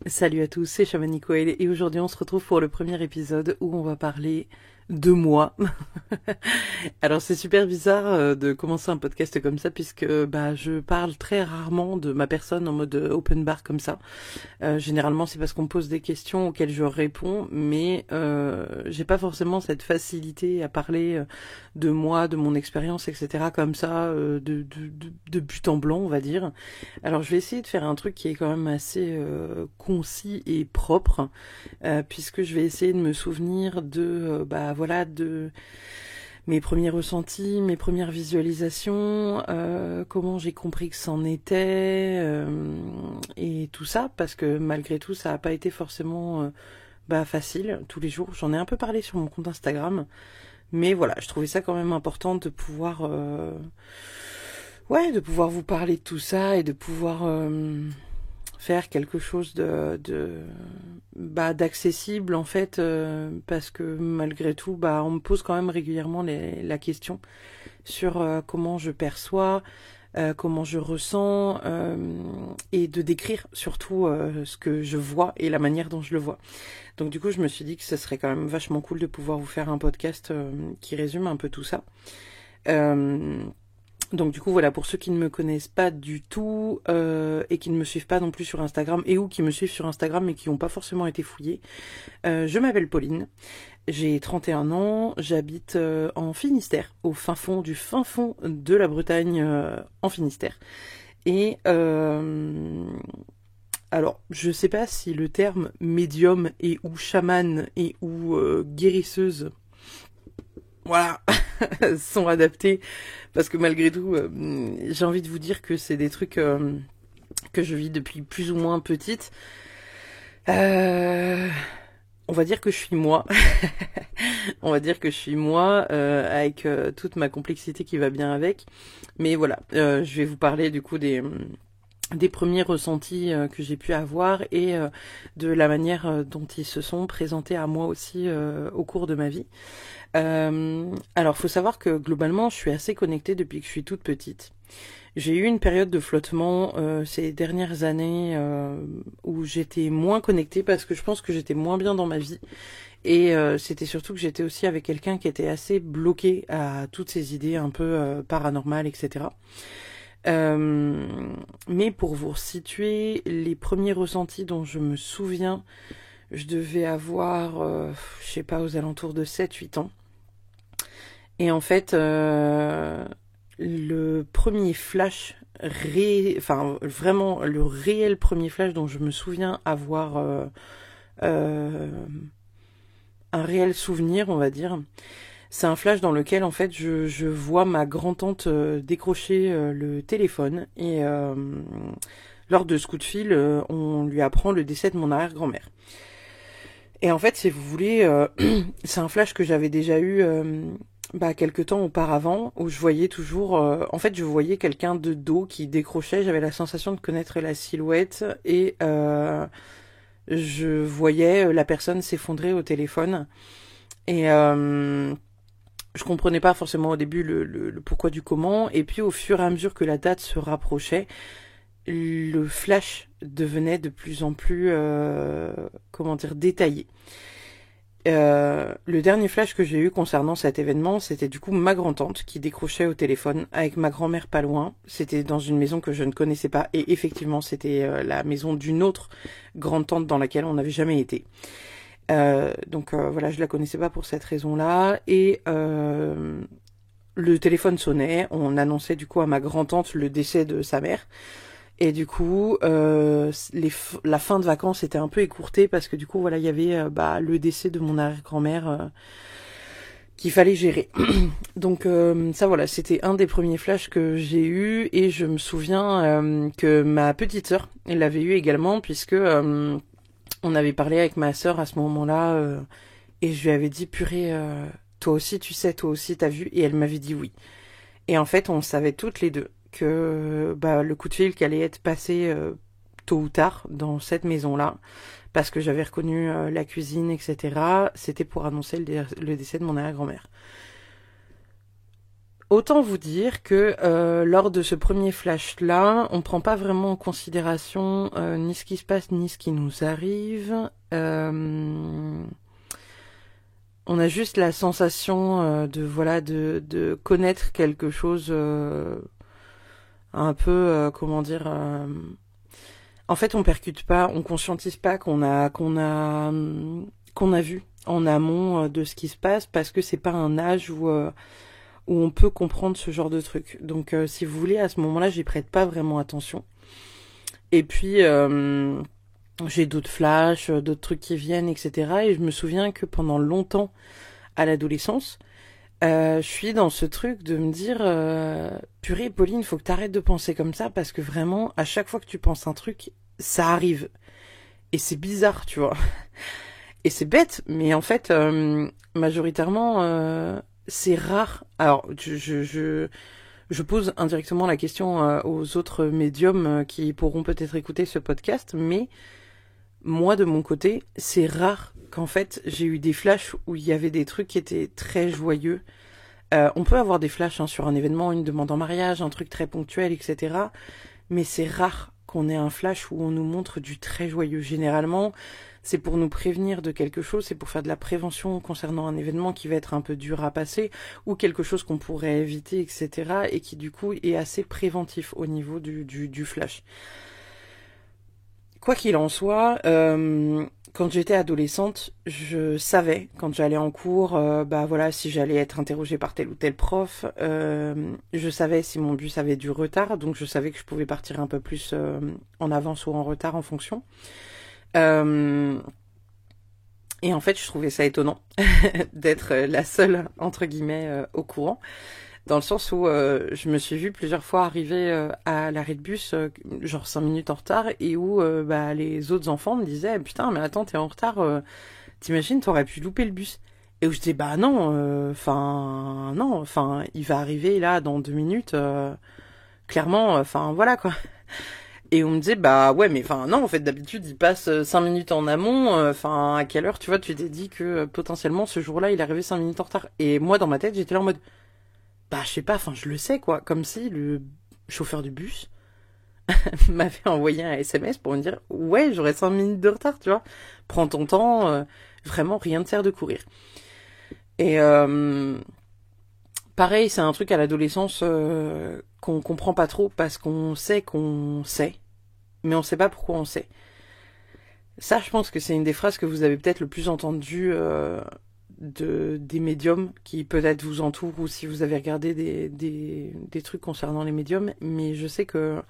Salut à tous, c'est Shaman Nicole et aujourd'hui on se retrouve pour le premier épisode où on va parler de moi. Alors c'est super bizarre de commencer un podcast comme ça puisque je parle très rarement de ma personne en mode open bar comme ça. Généralement c'est parce qu'on me pose des questions auxquelles je réponds, mais j'ai pas forcément cette facilité à parler de moi, de mon expérience, etc. comme ça, de but en blanc on va dire. Alors je vais essayer de faire un truc qui est quand même assez concis et propre, puisque je vais essayer de me souvenir de mes premiers ressentis, mes premières visualisations, comment j'ai compris que c'en était, et tout ça, parce que malgré tout ça n'a pas été forcément facile tous les jours. J'en ai un peu parlé sur mon compte Instagram, mais voilà, je trouvais ça quand même important de pouvoir de pouvoir vous parler de tout ça et de pouvoir faire quelque chose d'accessible en fait, parce que malgré tout on me pose quand même régulièrement la question sur comment je perçois, comment je ressens, et de décrire surtout ce que je vois et la manière dont je le vois. Donc du coup je me suis dit que ce serait quand même vachement cool de pouvoir vous faire un podcast qui résume un peu tout ça. Donc du coup voilà, pour ceux qui ne me connaissent pas du tout et qui ne me suivent pas non plus sur Instagram, et ou qui me suivent sur Instagram mais qui n'ont pas forcément été fouillés, je m'appelle Pauline, j'ai 31 ans, j'habite en Finistère, au fin fond de la Bretagne, en Finistère. Et alors je sais pas si le terme médium et ou chaman et ou guérisseuse, voilà, sont adaptés, parce que malgré tout, j'ai envie de vous dire que c'est des trucs que je vis depuis plus ou moins petite. On va dire que je suis moi. On va dire que je suis moi, avec toute ma complexité qui va bien avec. Mais voilà, je vais vous parler du coup des premiers ressentis que j'ai pu avoir et de la manière dont ils se sont présentés à moi aussi au cours de ma vie. Alors, faut savoir que globalement, je suis assez connectée depuis que je suis toute petite. J'ai eu une période de flottement ces dernières années où j'étais moins connectée parce que je pense que j'étais moins bien dans ma vie. Et c'était surtout que j'étais aussi avec quelqu'un qui était assez bloqué à toutes ces idées un peu paranormales, etc. Mais pour vous situer, les premiers ressentis dont je me souviens, je devais avoir, je sais pas, aux alentours de 7-8 ans. Et en fait, le premier flash, vraiment le réel premier flash dont je me souviens avoir un réel souvenir, on va dire, c'est un flash dans lequel en fait je vois ma grand-tante décrocher le téléphone et lors de ce coup de fil, on lui apprend le décès de mon arrière-grand-mère. Et en fait, si vous voulez, c'est un flash que j'avais déjà eu quelques temps auparavant, où je voyais toujours, en fait, je voyais quelqu'un de dos qui décrochait, j'avais la sensation de connaître la silhouette, et je voyais la personne s'effondrer au téléphone, et je comprenais pas forcément au début le pourquoi du comment, et puis au fur et à mesure que la date se rapprochait, le flash devenait de plus en plus, détaillé. Le dernier flash que j'ai eu concernant cet événement, c'était du coup ma grand-tante qui décrochait au téléphone avec ma grand-mère pas loin. C'était dans une maison que je ne connaissais pas, et effectivement c'était la maison d'une autre grande-tante dans laquelle on n'avait jamais été. Donc voilà, je la connaissais pas pour cette raison-là, et le téléphone sonnait, on annonçait du coup à ma grand-tante le décès de sa mère. Et du coup, la fin de vacances était un peu écourtée parce que du coup, voilà, il y avait le décès de mon arrière-grand-mère qu'il fallait gérer. Donc ça, voilà, c'était un des premiers flashs que j'ai eu, et je me souviens que ma petite sœur, elle l'avait eu également, puisque on avait parlé avec ma sœur à ce moment-là, et je lui avais dit, purée, toi aussi tu sais, toi aussi t'as vu, et elle m'avait dit oui. Et en fait, on savait toutes les deux que le coup de fil qui allait être passé tôt ou tard dans cette maison-là, parce que j'avais reconnu la cuisine, etc., c'était pour annoncer le décès de mon arrière-grand-mère. Autant vous dire que lors de ce premier flash-là, on prend pas vraiment en considération ni ce qui se passe, ni ce qui nous arrive. On a juste la sensation de connaître quelque chose un peu, comment dire... En fait, on percute pas, on conscientise pas qu'on a vu en amont de ce qui se passe parce que c'est pas un âge où on peut comprendre ce genre de truc. Donc, si vous voulez, à ce moment-là, j'y prête pas vraiment attention. Et puis, j'ai d'autres flashs, d'autres trucs qui viennent, etc. Et je me souviens que pendant longtemps, à l'adolescence, je suis dans ce truc de me dire purée, Pauline, faut que t'arrêtes de penser comme ça parce que vraiment, à chaque fois que tu penses un truc, ça arrive. Et c'est bizarre, tu vois. Et c'est bête, mais en fait, majoritairement, c'est rare. Alors, je pose indirectement la question aux autres médiums qui pourront peut-être écouter ce podcast, mais moi, de mon côté, c'est rare qu'en fait, j'ai eu des flashs où il y avait des trucs qui étaient très joyeux. On peut avoir des flashs sur un événement, une demande en mariage, un truc très ponctuel, etc. Mais c'est rare qu'on ait un flash où on nous montre du très joyeux. Généralement, c'est pour nous prévenir de quelque chose, c'est pour faire de la prévention concernant un événement qui va être un peu dur à passer, ou quelque chose qu'on pourrait éviter, etc. Et qui du coup est assez préventif au niveau du flash. Quoi qu'il en soit, quand j'étais adolescente, je savais, quand j'allais en cours, si j'allais être interrogée par tel ou tel prof, je savais si mon bus avait du retard, donc je savais que je pouvais partir un peu plus en avance ou en retard en fonction. Et en fait, je trouvais ça étonnant d'être la seule, entre guillemets, au courant. Dans le sens où je me suis vue plusieurs fois arriver à l'arrêt de bus, genre 5 minutes en retard, et où les autres enfants me disaient putain, mais attends, t'es en retard, t'imagines, t'aurais pu louper le bus. Et où je dis non, il va arriver là dans 2 minutes, clairement, voilà quoi. Et on me disait ouais, mais non, en fait d'habitude il passe 5 minutes en amont, à quelle heure tu vois, tu t'es dit que potentiellement ce jour-là il arrivait 5 minutes en retard. Et moi dans ma tête j'étais là en mode je sais pas, je le sais quoi, comme si le chauffeur du bus m'avait envoyé un SMS pour me dire ouais, j'aurai 5 minutes de retard, tu vois. Prends ton temps, vraiment rien ne sert de courir. Et pareil, c'est un truc à l'adolescence qu'on comprend pas trop parce qu'on sait, mais on sait pas pourquoi on sait. Ça, je pense que c'est une des phrases que vous avez peut-être le plus entendues des médiums qui peut-être vous entourent ou si vous avez regardé des trucs concernant les médiums. Mais je sais que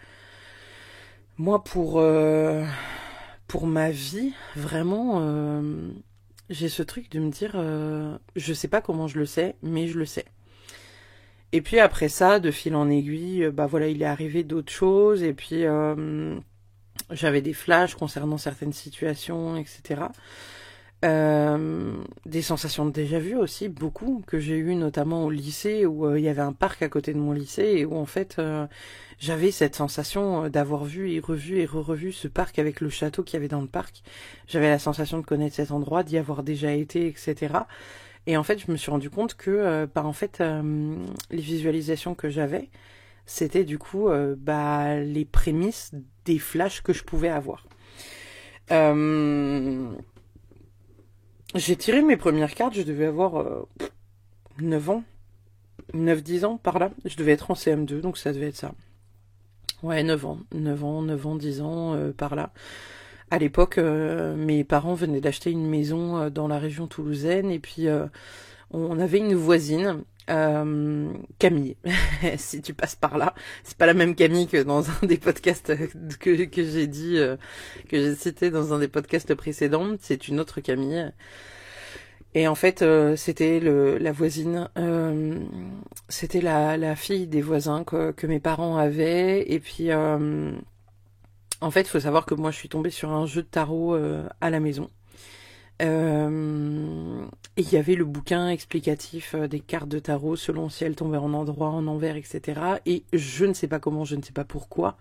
moi, pour ma vie, vraiment, j'ai ce truc de me dire je sais pas comment je le sais, mais je le sais. Et puis après ça, de fil en aiguille, il est arrivé d'autres choses et puis j'avais des flashs concernant certaines situations, etc. Des sensations de déjà-vu aussi, beaucoup, que j'ai eu notamment au lycée où il y avait un parc à côté de mon lycée et où en fait j'avais cette sensation d'avoir vu et revu et re-revu ce parc avec le château qu'il y avait dans le parc. J'avais la sensation de connaître cet endroit, d'y avoir déjà été, etc. Et en fait, je me suis rendu compte que les visualisations que j'avais, c'était du coup les prémices des flashs que je pouvais avoir. J'ai tiré mes premières cartes, je devais avoir 9 ans, 9-10 ans par là. Je devais être en CM2, donc ça devait être ça. Ouais, 9 ans, 10 ans par là. À l'époque, mes parents venaient d'acheter une maison dans la région toulousaine et puis on avait une voisine, Camille, si tu passes par là. C'est pas la même Camille que dans un des podcasts que j'ai dit, que j'ai cité dans un des podcasts précédents. C'est une autre Camille. Et en fait, c'était la voisine, c'était la fille des voisins que mes parents avaient. Et puis, en fait, il faut savoir que moi, je suis tombée sur un jeu de tarot à la maison. Et il y avait le bouquin explicatif des cartes de tarot selon si elles tombaient en endroit, en envers, etc. Et je ne sais pas comment, je ne sais pas pourquoi.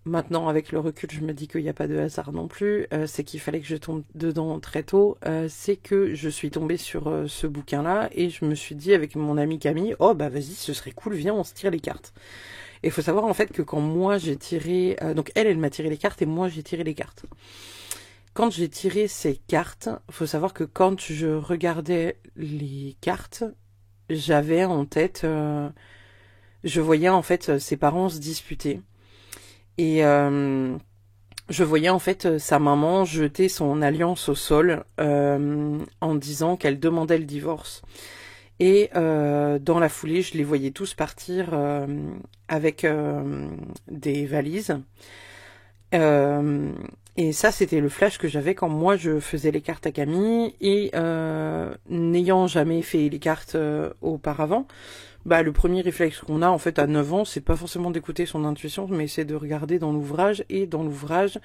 maintenant avec le recul, je me dis qu'il n'y a pas de hasard non plus, c'est qu'il fallait que je tombe dedans très tôt, c'est que je suis tombée sur ce bouquin-là et je me suis dit avec mon amie Camille, oh bah vas-y, ce serait cool, viens, on se tire les cartes. Et il faut savoir en fait que quand moi j'ai tiré, donc elle m'a tiré les cartes et moi j'ai tiré les cartes. Quand j'ai tiré ces cartes, il faut savoir que quand je regardais les cartes, j'avais en tête, je voyais en fait ses parents se disputer. Et je voyais en fait sa maman jeter son alliance au sol en disant qu'elle demandait le divorce. Et dans la foulée, je les voyais tous partir avec des valises. Et ça, c'était le flash que j'avais quand moi je faisais les cartes à Camille. Et n'ayant jamais fait les cartes auparavant, bah, le premier réflexe qu'on a en fait à 9 ans, c'est pas forcément d'écouter son intuition, mais c'est de regarder dans l'ouvrage. Et dans l'ouvrage,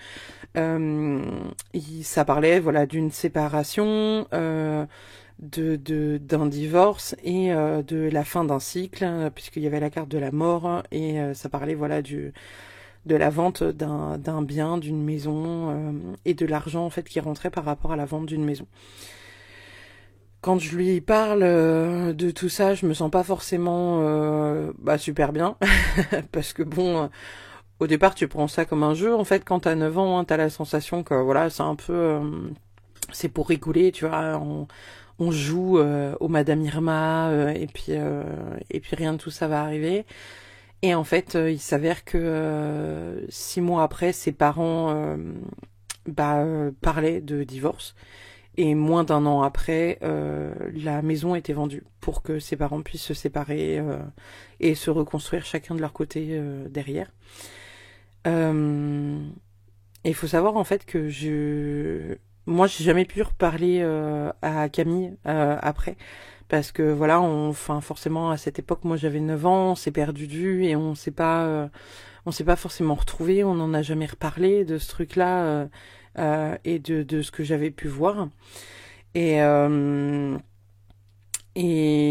ça parlait voilà d'une séparation, d'un divorce et de la fin d'un cycle, puisqu'il y avait la carte de la mort et ça parlait voilà de la vente d'un bien, d'une maison et de l'argent en fait qui rentrait par rapport à la vente d'une maison. Quand je lui parle de tout ça, je me sens pas forcément super bien parce que bon, au départ tu prends ça comme un jeu en fait. Quand t'as 9 ans, hein, t'as la sensation que voilà c'est un peu c'est pour rigoler, tu vois. On joue au Madame Irma et puis rien de tout ça va arriver. Et en fait, il s'avère que 6 mois après, ses parents parlaient de divorce. Et moins d'un an après, la maison était vendue pour que ses parents puissent se séparer et se reconstruire chacun de leur côté derrière. Et il faut savoir en fait que moi, j'ai jamais pu reparler à Camille après. Parce que voilà, enfin forcément à cette époque, moi j'avais 9 ans, on s'est perdu de vue et on s'est pas forcément retrouvé, on n'en a jamais reparlé de ce truc-là et de ce que j'avais pu voir. Et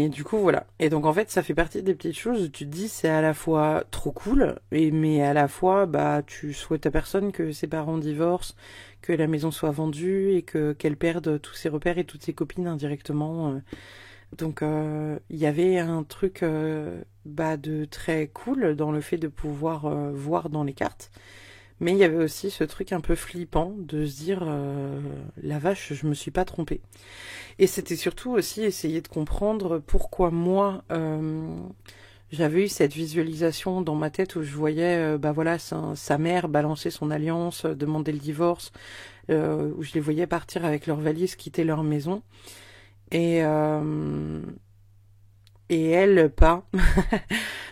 du coup voilà. Et donc en fait ça fait partie des petites choses où tu te dis c'est à la fois trop cool, mais à la fois bah tu souhaites à personne que ses parents divorcent, que la maison soit vendue et qu'elle perde tous ses repères et toutes ses copines indirectement. Donc il y avait un truc de très cool dans le fait de pouvoir voir dans les cartes. Mais il y avait aussi ce truc un peu flippant de se dire la vache, je me suis pas trompée. Et c'était surtout aussi essayer de comprendre pourquoi moi j'avais eu cette visualisation dans ma tête où je voyais sa mère balancer son alliance, demander le divorce, où je les voyais partir avec leurs valises, quitter leur maison. Et elle pas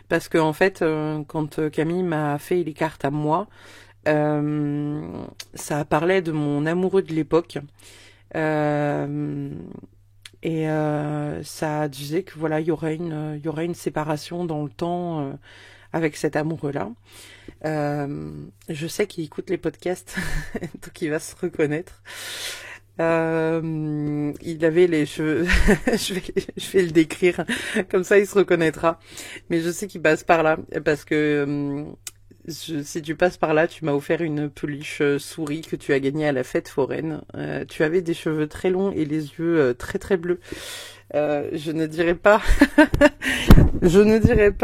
parce que en fait quand Camille m'a fait les cartes à moi ça parlait de mon amoureux de l'époque et ça disait que voilà il y aurait une séparation dans le temps avec cet amoureux là. Je sais qu'il écoute les podcasts donc il va se reconnaître. Il avait les cheveux, je vais le décrire, comme ça il se reconnaîtra. Mais je sais qu'il passe par là, parce que si tu passes par là, tu m'as offert une peluche souris que tu as gagnée à la fête foraine. Tu avais des cheveux très longs et les yeux très très bleus. Je ne dirais pas,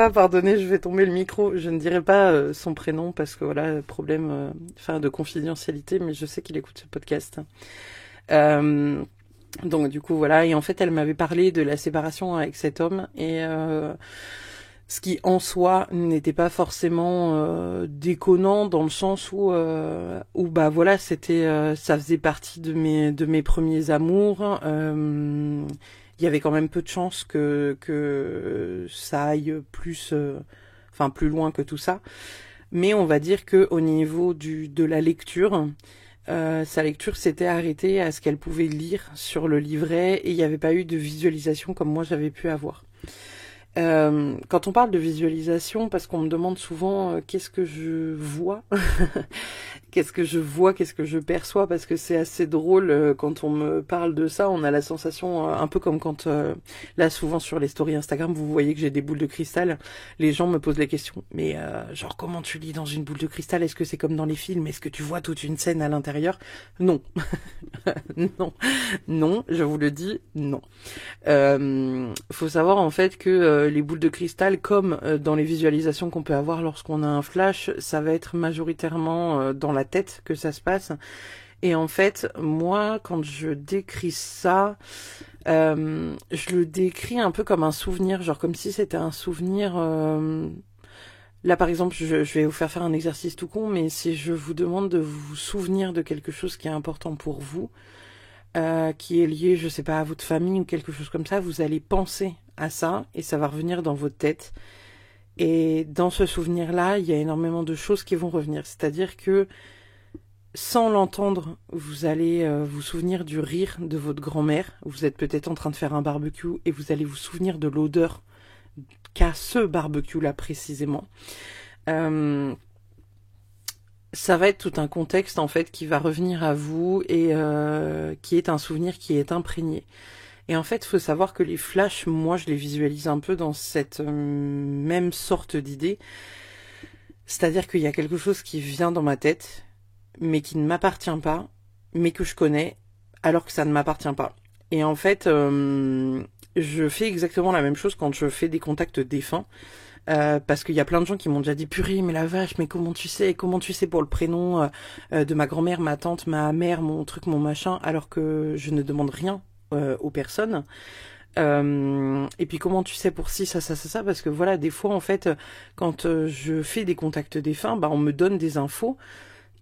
pardonnez, je vais tomber le micro, je ne dirais pas son prénom parce que voilà, problème de confidentialité, mais je sais qu'il écoute ce podcast. Donc du coup voilà, et en fait elle m'avait parlé de la séparation avec cet homme et ce qui en soi n'était pas forcément déconnant dans le sens où bah voilà c'était ça faisait partie de mes premiers amours. Il y avait quand même peu de chances que ça aille plus plus loin que tout ça, mais on va dire que au niveau de la lecture, sa lecture s'était arrêtée à ce qu'elle pouvait lire sur le livret et il n'y avait pas eu de visualisation comme moi j'avais pu avoir. Quand on parle de visualisation, parce qu'on me demande souvent qu'est-ce que je vois qu'est-ce que je vois, qu'est-ce que je perçois, parce que c'est assez drôle quand on me parle de ça, on a la sensation un peu comme quand là souvent sur les stories Instagram vous voyez que j'ai des boules de cristal, les gens me posent la question, mais genre comment tu lis dans une boule de cristal, est-ce que c'est comme dans les films, est-ce que tu vois toute une scène à l'intérieur? Non. Non, non, je vous le dis, non. Faut savoir en fait que les boules de cristal, comme dans les visualisations qu'on peut avoir lorsqu'on a un flash, ça va être majoritairement dans la tête que ça se passe. Et en fait, moi, quand je décris ça, je le décris un peu comme un souvenir, genre comme si c'était un souvenir. Là, par exemple, je vais vous faire un exercice tout con, mais si je vous demande de vous souvenir de quelque chose qui est important pour vous, qui est lié, je sais pas, à votre famille ou quelque chose comme ça, vous allez penser à ça et ça va revenir dans votre tête. Et dans ce souvenir-là, il y a énormément de choses qui vont revenir. C'est-à-dire que sans l'entendre, vous allez vous souvenir du rire de votre grand-mère. Vous êtes peut-être en train de faire un barbecue et vous allez vous souvenir de l'odeur qu'a ce barbecue-là précisément. Ça va être tout un contexte en fait qui va revenir à vous et qui est un souvenir qui est imprégné. Et en fait, il faut savoir que les flashs, moi je les visualise un peu dans cette même sorte d'idée. C'est-à-dire qu'il y a quelque chose qui vient dans ma tête, mais qui ne m'appartient pas, mais que je connais, alors que ça ne m'appartient pas. Et en fait, je fais exactement la même chose quand je fais des contacts défunts. Parce qu'il y a plein de gens qui m'ont déjà dit purée mais la vache mais comment tu sais pour le prénom de ma grand-mère, ma tante, ma mère, mon truc, mon machin, alors que je ne demande rien aux personnes. Et puis comment tu sais pour ci, ça, parce que voilà, des fois en fait quand je fais des contacts défunts, bah on me donne des infos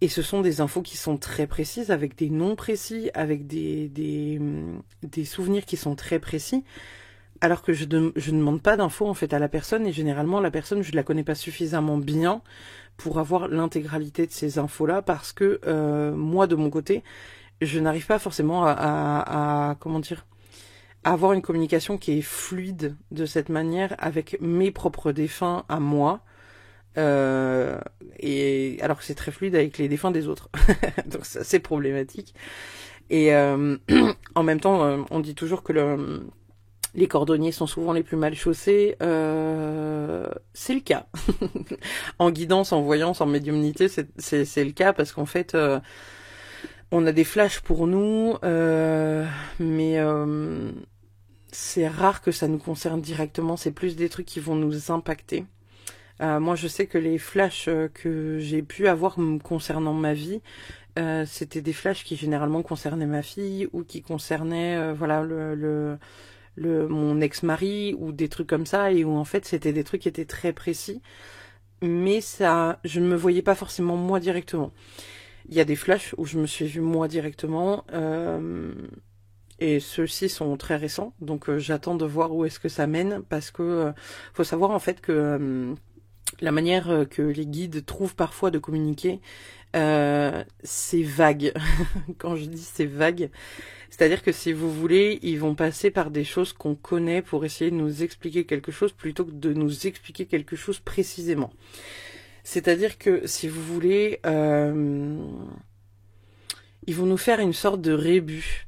et ce sont des infos qui sont très précises, avec des noms précis, avec des souvenirs qui sont très précis. Alors que je ne demande pas d'infos en fait à la personne et généralement la personne je la connais pas suffisamment bien pour avoir l'intégralité de ces infos-là parce que moi de mon côté je n'arrive pas forcément à comment dire à avoir une communication qui est fluide de cette manière avec mes propres défunts à moi et alors que c'est très fluide avec les défunts des autres donc c'est assez problématique et en même temps on dit toujours que les cordonniers sont souvent les plus mal chaussés, c'est le cas. En guidance, en voyance, en médiumnité, c'est le cas parce qu'en fait, on a des flashs pour nous, mais c'est rare que ça nous concerne directement. C'est plus des trucs qui vont nous impacter. Moi, je sais que les flashs que j'ai pu avoir concernant ma vie, c'était des flashs qui généralement concernaient ma fille ou qui concernaient, voilà, mon ex-mari ou des trucs comme ça et où en fait c'était des trucs qui étaient très précis mais ça je ne me voyais pas forcément moi directement. Il y a des flashs où je me suis vue moi directement et ceux-ci sont très récents donc j'attends de voir où est-ce que ça mène parce que faut savoir en fait que la manière que les guides trouvent parfois de communiquer c'est vague. Quand je dis c'est vague, c'est-à-dire que si vous voulez, ils vont passer par des choses qu'on connaît pour essayer de nous expliquer quelque chose plutôt que de nous expliquer quelque chose précisément. C'est-à-dire que si vous voulez, ils vont nous faire une sorte de rébut.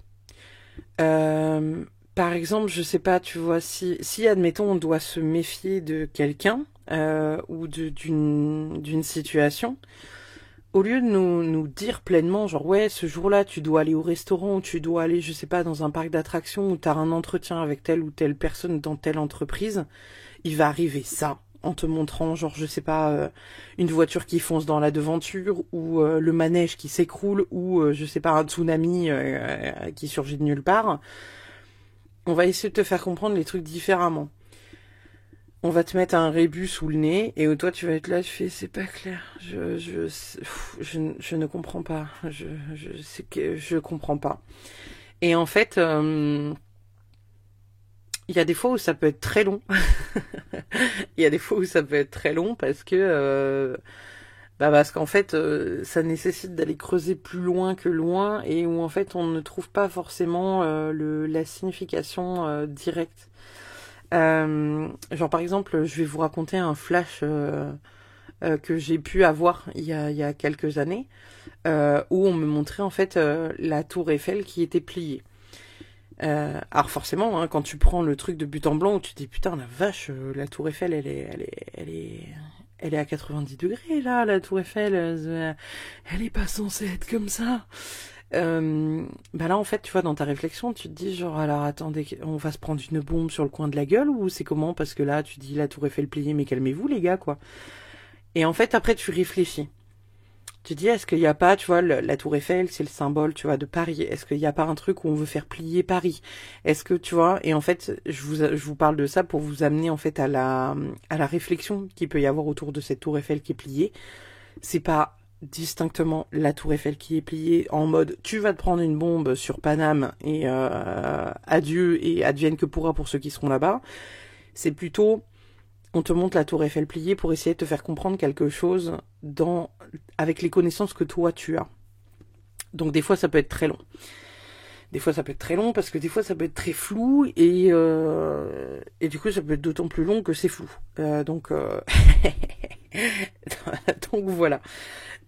Par exemple, je sais pas, tu vois, si admettons on doit se méfier de quelqu'un ou d'une situation, au lieu de nous dire pleinement, genre ouais, ce jour-là, tu dois aller au restaurant, ou tu dois aller, je sais pas, dans un parc d'attractions, ou t'as un entretien avec telle ou telle personne dans telle entreprise, il va arriver ça, en te montrant, genre, je sais pas, une voiture qui fonce dans la devanture, ou le manège qui s'écroule, ou, je sais pas, un tsunami qui surgit de nulle part. On va essayer de te faire comprendre les trucs différemment. On va te mettre un rébus sous le nez et toi tu vas être là, tu fais c'est pas clair, je ne comprends pas, je comprends pas. Et en fait, il y a des fois où ça peut être très long. Il y a des fois où ça peut être très long parce que parce qu'en fait ça nécessite d'aller creuser plus loin que loin et où en fait on ne trouve pas forcément la signification directe. Genre par exemple, je vais vous raconter un flash que j'ai pu avoir il y a quelques années. où on me montrait en fait la tour Eiffel qui était pliée. Alors forcément, hein, quand tu prends le truc de but en blanc, où tu te dis putain la vache, la tour Eiffel, elle est à 90 degrés là, la tour Eiffel, elle est pas censée être comme ça. Bah là en fait, tu vois, dans ta réflexion, tu te dis genre alors attendez, on va se prendre une bombe sur le coin de la gueule ou c'est comment? Parce que là, tu dis la tour Eiffel pliée, mais calmez-vous les gars quoi. Et en fait, après, tu réfléchis. Tu dis, est-ce qu'il n'y a pas, tu vois, la tour Eiffel, c'est le symbole, tu vois, de Paris. Est-ce qu'il n'y a pas un truc où on veut faire plier Paris? Est-ce que, tu vois, et en fait, je vous parle de ça pour vous amener, en fait, à la réflexion qu'il peut y avoir autour de cette tour Eiffel qui est pliée. C'est pas distinctement la tour Eiffel qui est pliée en mode, tu vas te prendre une bombe sur Paname et adieu et advienne que pourra pour ceux qui seront là-bas. C'est plutôt, on te montre la tour Eiffel pliée pour essayer de te faire comprendre quelque chose avec les connaissances que toi tu as. Donc des fois ça peut être très long. Des fois ça peut être très long parce que des fois ça peut être très flou et du coup ça peut être d'autant plus long que c'est flou. Donc donc voilà.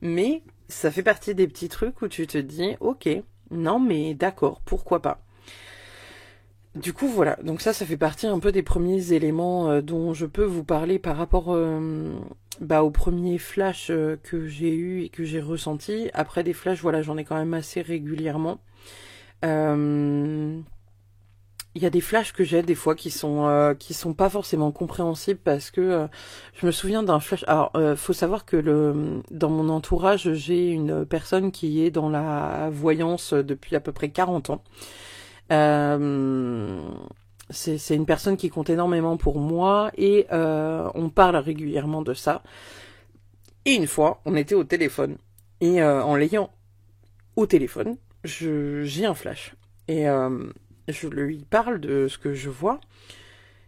Mais ça fait partie des petits trucs où tu te dis ok, non mais d'accord, pourquoi pas. Du coup, voilà. Donc ça fait partie un peu des premiers éléments dont je peux vous parler par rapport au premier flash que j'ai eu et que j'ai ressenti. Après des flashs, voilà, j'en ai quand même assez régulièrement. Il y a des flashs que j'ai des fois qui sont pas forcément compréhensibles parce que je me souviens d'un flash. Alors, faut savoir que dans mon entourage, j'ai une personne qui est dans la voyance depuis à peu près 40 ans. C'est une personne qui compte énormément pour moi et on parle régulièrement de ça. Et une fois, on était au téléphone et en l'ayant au téléphone, j'ai un flash et je lui parle de ce que je vois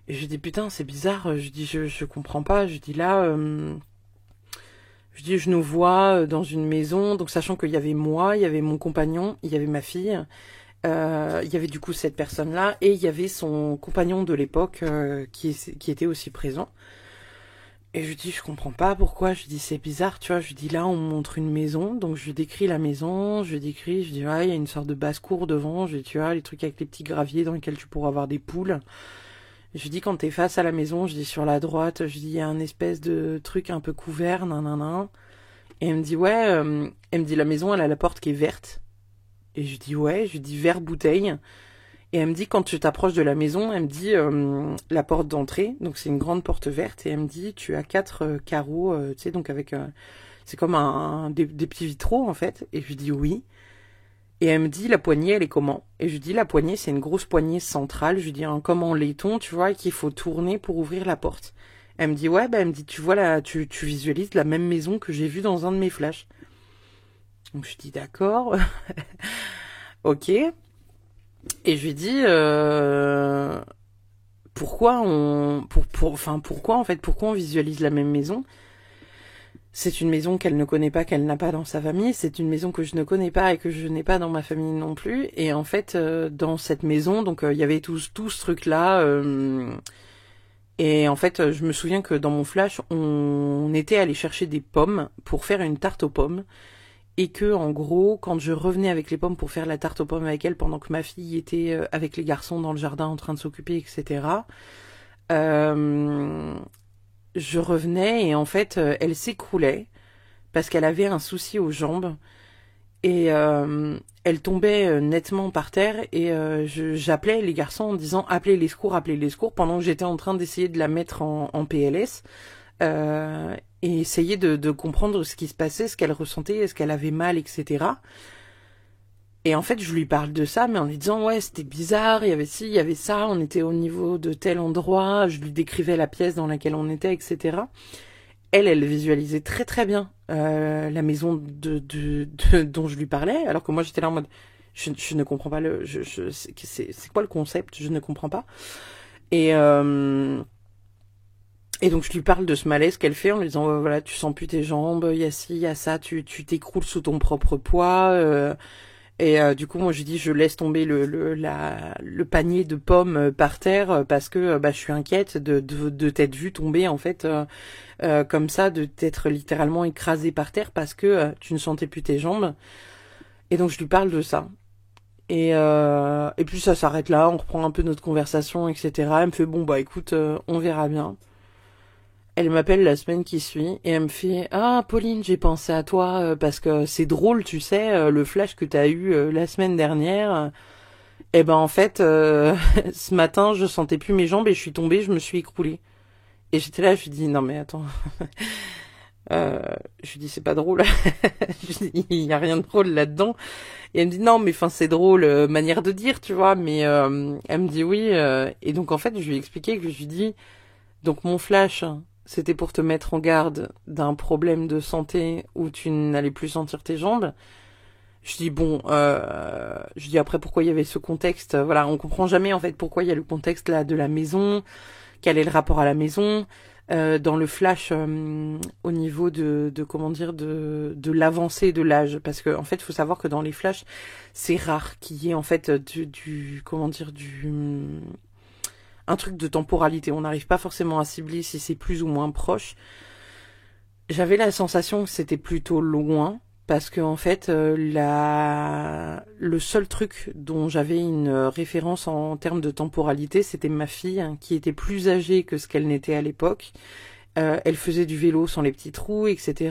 et je dis putain c'est bizarre, je dis je comprends pas, je dis là je dis je nous vois dans une maison, donc sachant qu'il y avait moi, il y avait mon compagnon, il y avait ma fille. Il y avait du coup cette personne-là et il y avait son compagnon de l'époque qui était aussi présent. Et je dis je comprends pas pourquoi, je dis c'est bizarre, tu vois, je dis là on me montre une maison, donc je décris la maison, je dis il y a une sorte de basse-cour devant, je dis tu vois les trucs avec les petits graviers dans lesquels tu pourras avoir des poules. Je dis quand t'es face à la maison, je dis sur la droite, je dis il y a un espèce de truc un peu couvert, nanana. Et elle me dit ouais, elle me dit la maison elle a la porte qui est verte. Et je dis ouais, je dis vert bouteille. Et elle me dit quand tu t'approches de la maison, elle me dit la porte d'entrée, donc c'est une grande porte verte, et elle me dit tu as 4 carreaux, tu sais, donc avec c'est comme des petits vitraux en fait. Et je dis oui. Et elle me dit la poignée elle est comment? Et je dis la poignée c'est une grosse poignée centrale, je dis comme en laiton, tu vois, qu'il faut tourner pour ouvrir la porte. Elle me dit ouais, bah elle me dit tu vois là, tu visualises la même maison que j'ai vue dans un de mes flashs. Donc je dis d'accord. Ok. Et je lui dis pourquoi pourquoi on visualise la même maison? C'est une maison qu'elle ne connaît pas, qu'elle n'a pas dans sa famille. C'est une maison que je ne connais pas et que je n'ai pas dans ma famille non plus. Et en fait, dans cette maison, donc il y avait tout ce truc-là. Et en fait, je me souviens que dans mon flash, on était allé chercher des pommes pour faire une tarte aux pommes. Et que, en gros, quand je revenais avec les pommes pour faire la tarte aux pommes avec elle, pendant que ma fille était avec les garçons dans le jardin en train de s'occuper, etc., je revenais et en fait, elle s'écroulait parce qu'elle avait un souci aux jambes et elle tombait nettement par terre et j'appelais les garçons en disant appelez les secours, pendant que j'étais en train d'essayer de la mettre en PLS. Et essayer de comprendre ce qui se passait, ce qu'elle ressentait, est-ce qu'elle avait mal, etc. Et en fait, je lui parle de ça, mais en lui disant, ouais, c'était bizarre, il y avait ci, il y avait ça, on était au niveau de tel endroit, je lui décrivais la pièce dans laquelle on était, etc. Elle visualisait très très bien la maison dont je lui parlais, alors que moi j'étais là en mode, je ne comprends pas c'est quoi le concept, je ne comprends pas. Et donc je lui parle de ce malaise qu'elle fait en lui disant voilà tu sens plus tes jambes, il y a ci, il y a ça, tu t'écroules sous ton propre poids. Et du coup, moi, je dis, je laisse tomber le panier de pommes par terre parce que je suis inquiète de t'être vue tomber, en fait, comme ça, de t'être littéralement écrasée par terre parce que tu ne sentais plus tes jambes. Et donc, je lui parle de ça. Et puis, ça s'arrête là, on reprend un peu notre conversation, etc. Elle me fait, bon, bah écoute, on verra bien. Elle m'appelle la semaine qui suit et elle me fait «Ah, Pauline, j'ai pensé à toi parce que c'est drôle, tu sais, le flash que t'as eu la semaine dernière. Et ben en fait, ce matin, je sentais plus mes jambes et je suis tombée, je me suis écroulée. Et j'étais là, je lui dis non mais attends, euh, je lui dis c'est pas drôle, je lui dis il y a rien de drôle là-dedans. Et elle me dit non mais enfin c'est drôle, manière de dire, tu vois. Mais elle me dit oui. Et donc en fait, je lui ai expliqué que je lui dis donc mon flash. C'était pour te mettre en garde d'un problème de santé où tu n'allais plus sentir tes jambes. Je dis bon, je dis après pourquoi il y avait ce contexte. Voilà, on comprend jamais en fait pourquoi il y a le contexte là de la maison, quel est le rapport à la maison. Dans le flash au niveau de comment dire de l'avancée de l'âge, parce que en fait il faut savoir que dans les flashs c'est rare qu'il y ait en fait du comment dire du un truc de temporalité. On n'arrive pas forcément à cibler si c'est plus ou moins proche. J'avais la sensation que c'était plutôt loin, parce que en fait, le seul truc dont j'avais une référence en termes de temporalité, c'était ma fille, hein, qui était plus âgée que ce qu'elle n'était à l'époque. Elle faisait du vélo sans les petits trous, etc.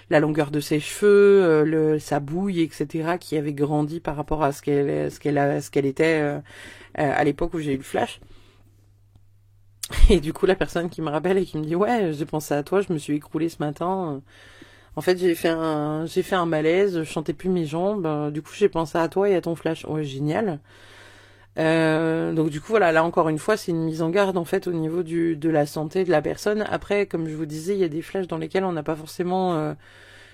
La longueur de ses cheveux, sa bouille, etc. qui avait grandi par rapport à ce qu'elle était à l'époque où j'ai eu le flash. Et du coup, la personne qui me rappelle et qui me dit ouais, j'ai pensé à toi, je me suis écroulée ce matin. En fait, j'ai fait un malaise, je sentais plus mes jambes. Du coup, j'ai pensé à toi et à ton flash. Ouais, génial. Donc du coup, voilà, là encore une fois, c'est une mise en garde en fait au niveau de la santé de la personne. Après, comme je vous disais, il y a des flashs dans lesquels on n'a pas forcément.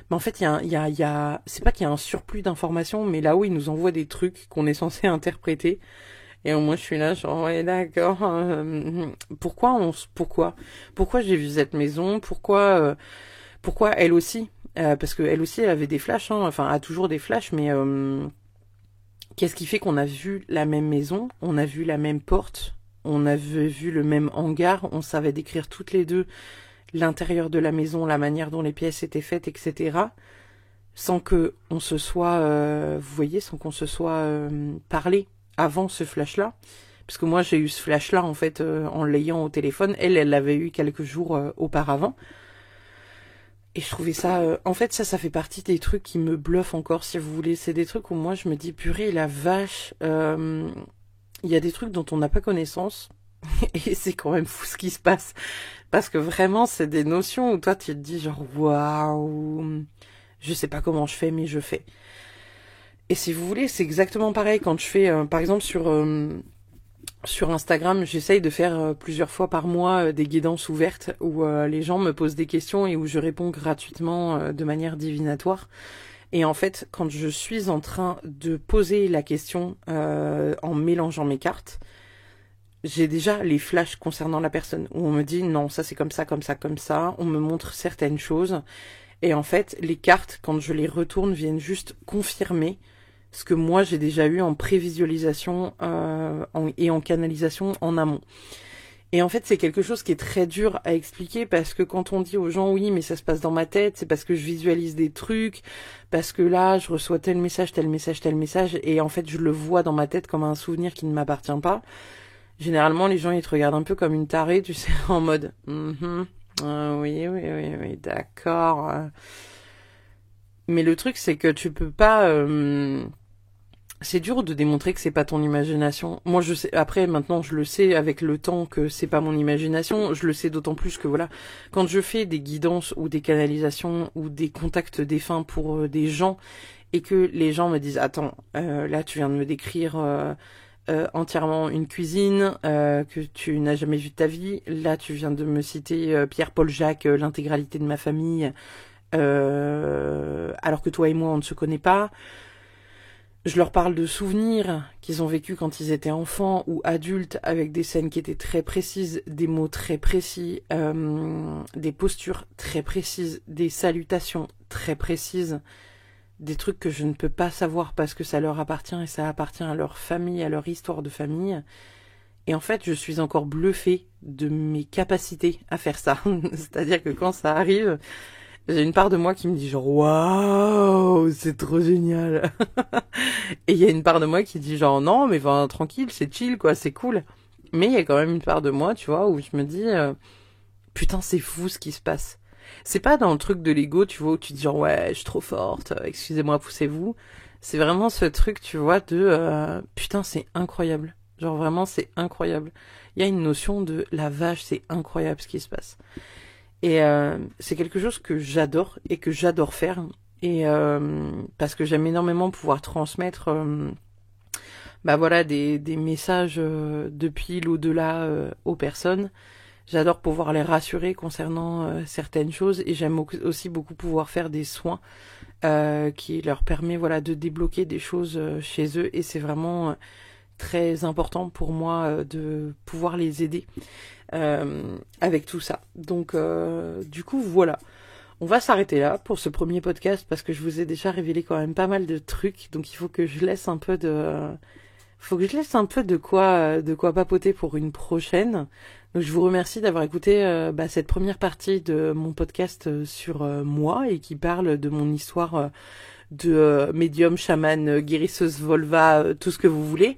Mais en fait, c'est pas qu'il y a un surplus d'informations, mais là où ils nous envoient des trucs qu'on est censé interpréter. Et au moins je suis là, genre, ouais, d'accord. Pourquoi j'ai vu cette maison? Pourquoi elle aussi? Parce que elle aussi, elle avait des flashs, hein, enfin, a toujours des flashs, mais qu'est-ce qui fait qu'on a vu la même maison, on a vu la même porte, on avait vu le même hangar, on savait décrire toutes les deux l'intérieur de la maison, la manière dont les pièces étaient faites, etc. Sans que on se soit, vous voyez, sans qu'on se soit parlé avant ce flash-là. Parce que moi, j'ai eu ce flash-là, en fait, en l'ayant au téléphone. Elle l'avait eu quelques jours auparavant. Et je trouvais ça... en fait, ça fait partie des trucs qui me bluffent encore, si vous voulez. C'est des trucs où moi, je me dis, purée, la vache... Il y a des trucs dont on n'a pas connaissance. Et c'est quand même fou ce qui se passe. Parce que vraiment, c'est des notions où toi, tu te dis genre, waouh... Je sais pas comment je fais, mais je fais. Et si vous voulez, c'est exactement pareil quand je fais, par exemple, sur Instagram, j'essaye de faire plusieurs fois par mois des guidances ouvertes où les gens me posent des questions et où je réponds gratuitement de manière divinatoire. Et en fait, quand je suis en train de poser la question en mélangeant mes cartes, j'ai déjà les flashs concernant la personne où on me dit non, ça c'est comme ça, comme ça, comme ça. On me montre certaines choses. Et en fait, les cartes, quand je les retourne, viennent juste confirmer ce que moi j'ai déjà eu en prévisualisation et en canalisation en amont. Et en fait, c'est quelque chose qui est très dur à expliquer parce que quand on dit aux gens oui, mais ça se passe dans ma tête, c'est parce que je visualise des trucs, parce que là, je reçois tel message, tel message, tel message, et en fait, je le vois dans ma tête comme un souvenir qui ne m'appartient pas. Généralement, les gens, ils te regardent un peu comme une tarée, tu sais, en mode oui, oui, oui, oui, d'accord. Mais le truc, c'est que tu peux pas... c'est dur de démontrer que c'est pas ton imagination. Moi, je sais. Après, maintenant, je le sais avec le temps que c'est pas mon imagination. Je le sais d'autant plus que voilà, quand je fais des guidances ou des canalisations ou des contacts défunts pour des gens et que les gens me disent attends, là, tu viens de me décrire entièrement une cuisine que tu n'as jamais vue de ta vie. Là, tu viens de me citer Pierre, Paul, Jacques, l'intégralité de ma famille, alors que toi et moi, on ne se connaît pas. Je leur parle de souvenirs qu'ils ont vécus quand ils étaient enfants ou adultes, avec des scènes qui étaient très précises, des mots très précis, des postures très précises, des salutations très précises. des trucs que je ne peux pas savoir parce que ça leur appartient et ça appartient à leur famille, à leur histoire de famille. Et en fait, je suis encore bluffée de mes capacités à faire ça. C'est-à-dire que quand ça arrive, j'ai une part de moi qui me dit genre waouh, c'est trop génial. Et il y a une part de moi qui dit genre non, mais enfin tranquille, c'est chill quoi, c'est cool. Mais il y a quand même une part de moi, tu vois, où je me dis putain, c'est fou ce qui se passe. C'est pas dans le truc de l'ego, tu vois, où tu dis genre ouais, je suis trop forte, excusez-moi, poussez-vous. C'est vraiment ce truc, tu vois, de putain, c'est incroyable. Genre vraiment, c'est incroyable. Il y a une notion de la vache, c'est incroyable ce qui se passe. Et c'est quelque chose que j'adore et que j'adore faire. Et parce que j'aime énormément pouvoir transmettre bah voilà, des messages depuis l'au-delà aux personnes. J'adore pouvoir les rassurer concernant certaines choses et j'aime aussi beaucoup pouvoir faire des soins qui leur permet voilà de débloquer des choses chez eux et c'est vraiment très important pour moi de pouvoir les aider avec tout ça. Donc du coup voilà, on va s'arrêter là pour ce premier podcast parce que je vous ai déjà révélé quand même pas mal de trucs, donc il faut que je laisse un peu de quoi papoter pour une prochaine. Donc je vous remercie d'avoir écouté cette première partie de mon podcast sur moi et qui parle de mon histoire de médium, chamane, guérisseuse, volva, tout ce que vous voulez.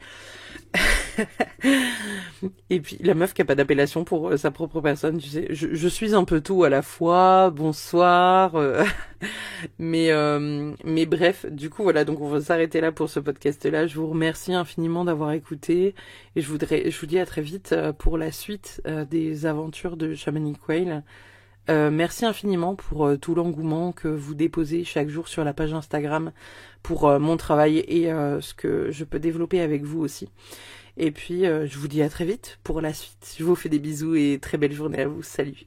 Et puis la meuf qui a pas d'appellation pour sa propre personne, tu sais, je suis un peu tout à la fois. Bonsoir. Mais bref, du coup voilà, donc on va s'arrêter là pour ce podcast-là. Je vous remercie infiniment d'avoir écouté et je vous dis à très vite pour la suite des aventures de Shamanic Whale. Merci infiniment pour tout l'engouement que vous déposez chaque jour sur la page Instagram pour mon travail et ce que je peux développer avec vous aussi. Et puis je vous dis à très vite pour la suite. Je vous fais des bisous et très belle journée à vous. Salut.